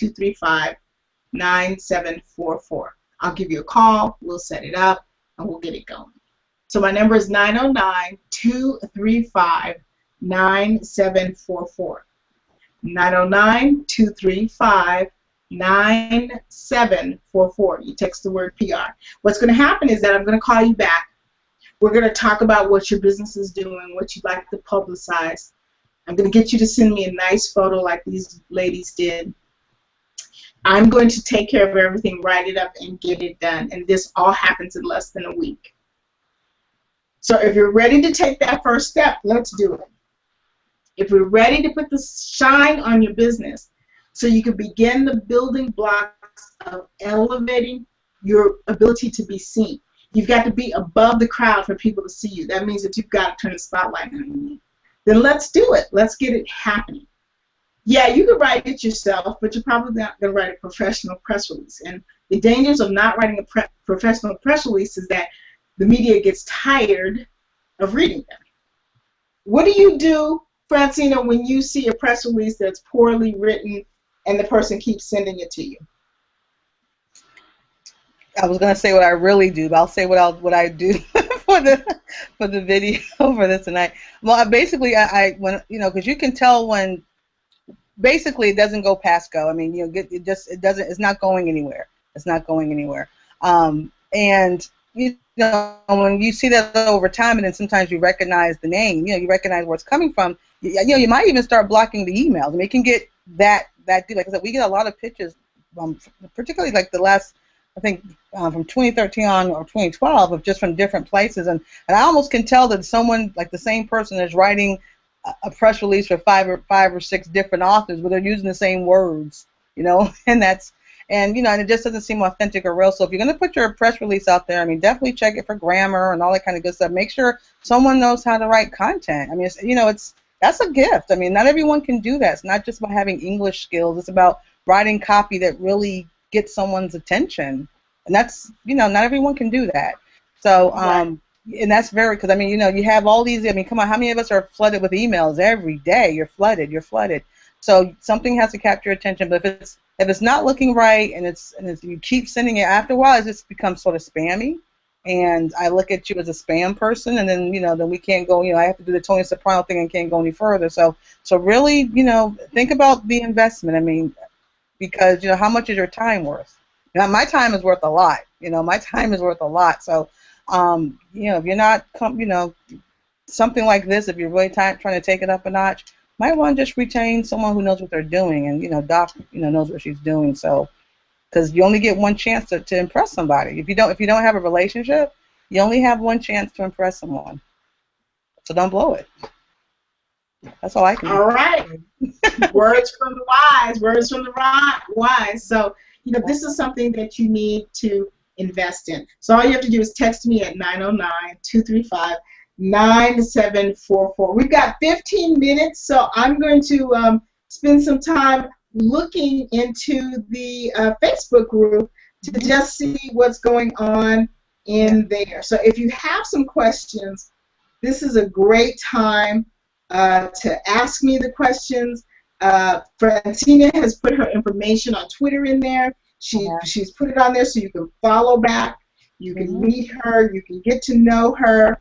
909-235-9744. I'll give you a call, we'll set it up, and we'll get it going. So my number is 909-235-9744. 909-235-9744. You text the word PR. What's going to happen is that I'm going to call you back. We're going to talk about what your business is doing, what you'd like to publicize. I'm going to get you to send me a nice photo like these ladies did. I'm going to take care of everything, write it up, and get it done. And this all happens in less than a week. So if you're ready to take that first step, let's do it. If you're ready to put the shine on your business so you can begin the building blocks of elevating your ability to be seen, you've got to be above the crowd for people to see you. That means that you've got to turn the spotlight on you. Then let's do it. Let's get it happening. Yeah, you can write it yourself, but you're probably not going to write a professional press release. And the dangers of not writing a professional press release is that the media gets tired of reading them. What do you do, Francina, when you see a press release that's poorly written and the person keeps sending it to you? I was going to say what I really do, but I'll say what I do for the video for this tonight. Well, basically, when because you can tell when basically it doesn't go past go. I mean, it's not going anywhere. It's not going anywhere. And when you see that over time, and then sometimes you recognize the name, you recognize where it's coming from. You might even start blocking the emails. I mean, it can get that deep. Like I said, we get a lot of pitches, particularly like the last, I think, from 2013 on or 2012, of just from different places, and I almost can tell that someone like the same person is writing a press release for five or six different authors, but they're using the same words, and that's. And and it just doesn't seem authentic or real. So if you're going to put your press release out there, I mean, definitely check it for grammar and all that kind of good stuff. Make sure someone knows how to write content. I mean, that's a gift. I mean, not everyone can do that. It's not just about having English skills. It's about writing copy that really gets someone's attention. And that's not everyone can do that. So and that's because I mean, you have all these. I mean, come on, how many of us are flooded with emails every day? You're flooded. So something has to capture your attention. But if it's not looking right, and you keep sending it, after a while it just becomes sort of spammy, and I look at you as a spam person, and then then we can't go. I have to do the Tony Soprano thing and can't go any further. So really, think about the investment. I mean, because how much is your time worth? My time is worth a lot. My time is worth a lot. So if you're not something like this, if you're really trying to take it up a notch, might want to just retain someone who knows what they're doing, and Doc knows what she's doing. So, because you only get one chance to impress somebody. If you don't have a relationship, you only have one chance to impress someone. So don't blow it. That's all I can All right. Words from the wise, words from the wise. So, this is something that you need to invest in. So all you have to do is text me at 909-235-9744. We've got 15 minutes, so I'm going to spend some time looking into the Facebook group to say. just see what's going on in there. So if you have some questions, this is a great time to ask me the questions. Francina has put her information on Twitter in there. She's put it on there so you can follow back. You can meet her. You can get to know her.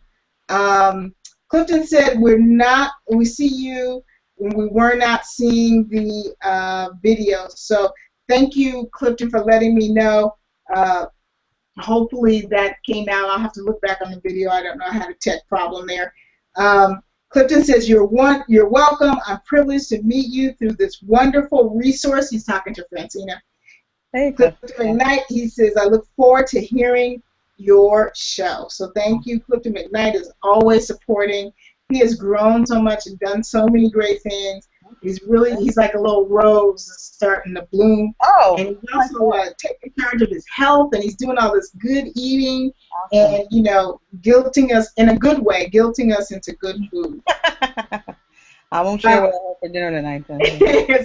Clifton said we see you when we were not seeing the video. So thank you, Clifton, for letting me know. Hopefully that came out. I'll have to look back on the video. I don't know. I had a tech problem there. Clifton says, you're welcome. I'm privileged to meet you through this wonderful resource. He's talking to Francina. Hey, Clifton McKnight, he says, I look forward to hearing your show. So thank you. Clifton McKnight is always supporting. He has grown so much and done so many great things. He's like a little rose starting to bloom. Oh, and he's also taking charge of his health, and he's doing all this good eating awesome. and, guilting us in a good way, guilting us into good food. I won't share what I had for dinner tonight then.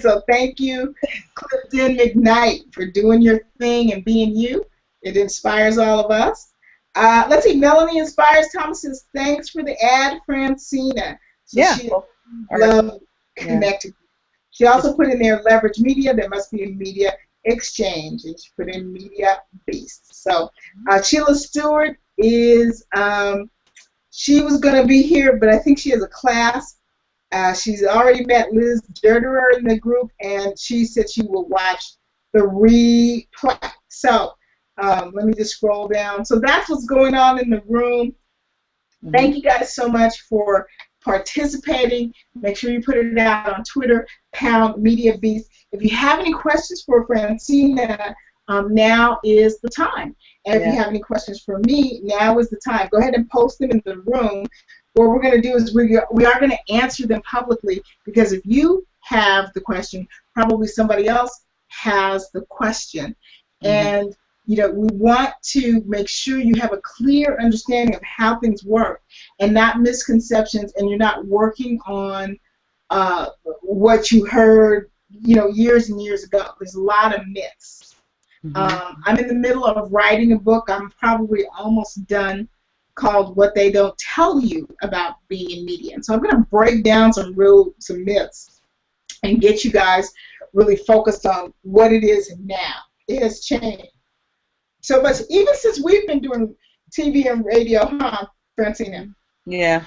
So thank you, Clifton McKnight, for doing your thing and being you. It inspires all of us. Let's see, Melanie Inspires Thomas says, thanks for the ad, Francina. So she loved connecting. She also put in there leverage media. There must be a media exchange. And she put in media beast. So Sheila Stewart is, she was going to be here, but I think she has a class. She's already met Liz Derderer in the group, and she said she will watch the replay. So let me just scroll down. So that's what's going on in the room. Thank you guys so much for participating. Make sure you put it out on Twitter, #MediaBeast. If you have any questions for Francina, now is the time. And if you have any questions for me, now is the time. Go ahead and post them in the room. What we're going to do is we are going to answer them publicly, because if you have the question, probably somebody else has the question. And we want to make sure you have a clear understanding of how things work and not misconceptions, and you're not working on what you heard, years and years ago. There's a lot of myths. I'm in the middle of writing a book. I'm probably almost done, called What They Don't Tell You About Being in Media. And so I'm going to break down some myths and get you guys really focused on what it is now. It has changed so much, even since we've been doing TV and radio, huh, Francina? Yeah.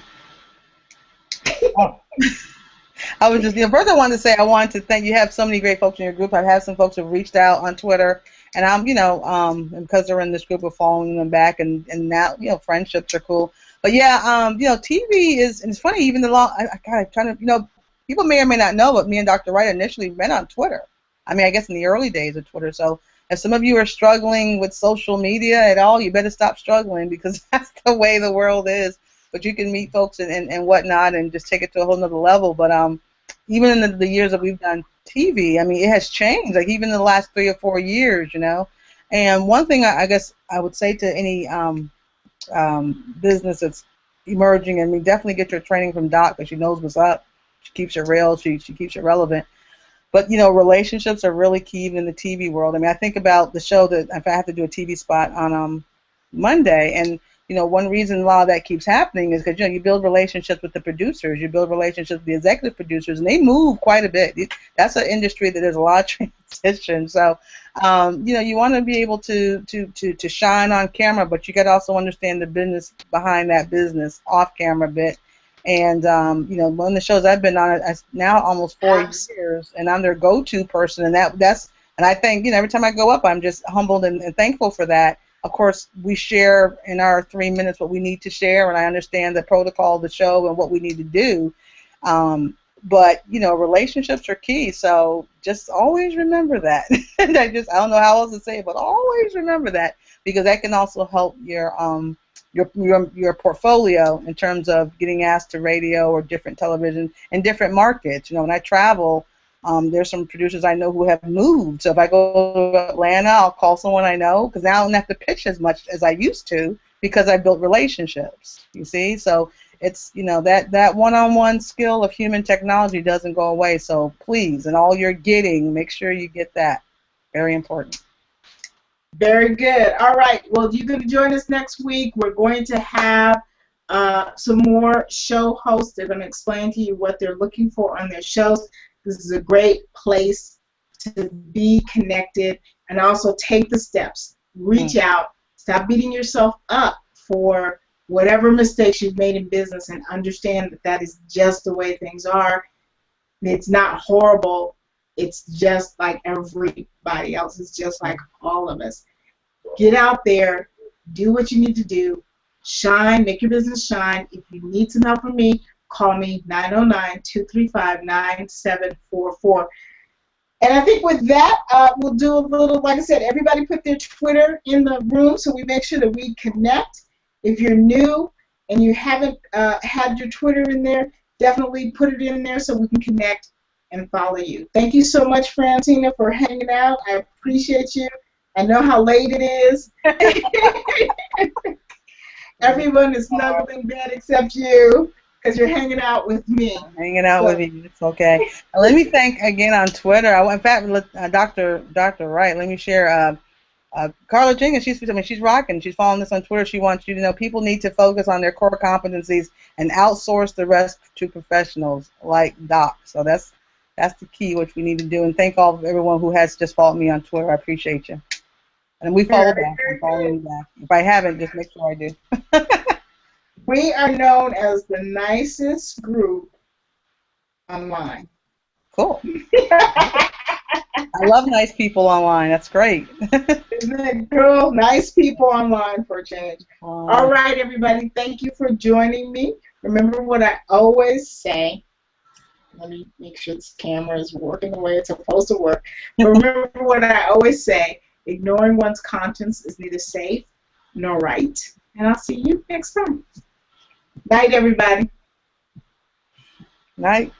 I was just, first I wanted to say I wanted to thank you. Have so many great folks in your group. I've had some folks who have reached out on Twitter, and I'm, and because they're in this group, we're following them back, and now, friendships are cool. But yeah, TV is, and it's funny, even I'm trying to, people may or may not know, but me and Dr. Wright initially met on Twitter. I mean, I guess in the early days of Twitter. So if some of you are struggling with social media at all, you better stop struggling, because that's the way the world is. But you can meet folks and whatnot and just take it to a whole nother level. But even in the years that we've done TV, I mean, it has changed, like even in the last 3 or 4 years, And one thing I guess I would say to any business that's emerging, and definitely get your training from Doc, because she knows what's up. She keeps it real. She keeps it relevant. But, relationships are really key even in the TV world. I mean, I think about the show that if I have to do a TV spot on Monday, and, one reason a lot of that keeps happening is because, you build relationships with the producers, you build relationships with the executive producers, and they move quite a bit. That's an industry that there's a lot of transition. So, you want to be able to shine on camera, but you got to also understand the business behind that business, off camera bit. And, one of the shows I've been on, now almost 4 years, and I'm their go-to person, and and I think, every time I go up, I'm just humbled and thankful for that. Of course, we share in our 3 minutes what we need to share, and I understand the protocol of the show and what we need to do. But, relationships are key, so just always remember that. And I don't know how else to say it, but always remember that, because that can also help your your portfolio in terms of getting asked to radio or different television in different markets. You know, when I travel, there's some producers I know who have moved. So if I go to Atlanta, I'll call someone I know because now I don't have to pitch as much as I used to because I built relationships. You see, so it's, you know, that one-on-one skill of human technology doesn't go away. So please, and all you're getting, make sure you get that. Very important. Very good. All right. Well, you're going to join us next week. We're going to have some more show hosts. They're going to explain to you what they're looking for on their shows. This is a great place to be connected and also take the steps. Reach out. Stop beating yourself up for whatever mistakes you've made in business and understand that that is just the way things are. It's not horrible. It's just like everybody else. It's just like all of us. Get out there. Do what you need to do. Shine. Make your business shine. If you need some help from me, call me 909-235-9744. And I think with that, we'll do a little, like I said, everybody put their Twitter in the room so we make sure that we connect. If you're new and you haven't had your Twitter in there, definitely put it in there so we can connect and follow you. Thank you so much, Francina, for hanging out. I appreciate you. I know how late it is. Everyone is snuggled in bed except you because you're hanging out with me. Hanging out with you. It's okay. Let me thank again on Twitter. In fact, Dr. Wright, let me share. Carla Jenkins, she's rocking. She's following this on Twitter. She wants you to know people need to focus on their core competencies and outsource the rest to professionals like Doc. So that's the key, which we need to do. And thank everyone who has just followed me on Twitter. I appreciate you. And we follow back. I'm following you back. If I haven't, just make sure I do. We are known as the nicest group online. Cool. I love nice people online. That's great. Isn't it, girl? Nice people online for a change. All right, everybody. Thank you for joining me. Remember what I always say. Let me make sure this camera is working the way it's supposed to work. But remember what I always say. Ignoring one's conscience is neither safe nor right. And I'll see you next time. Night, everybody. Night.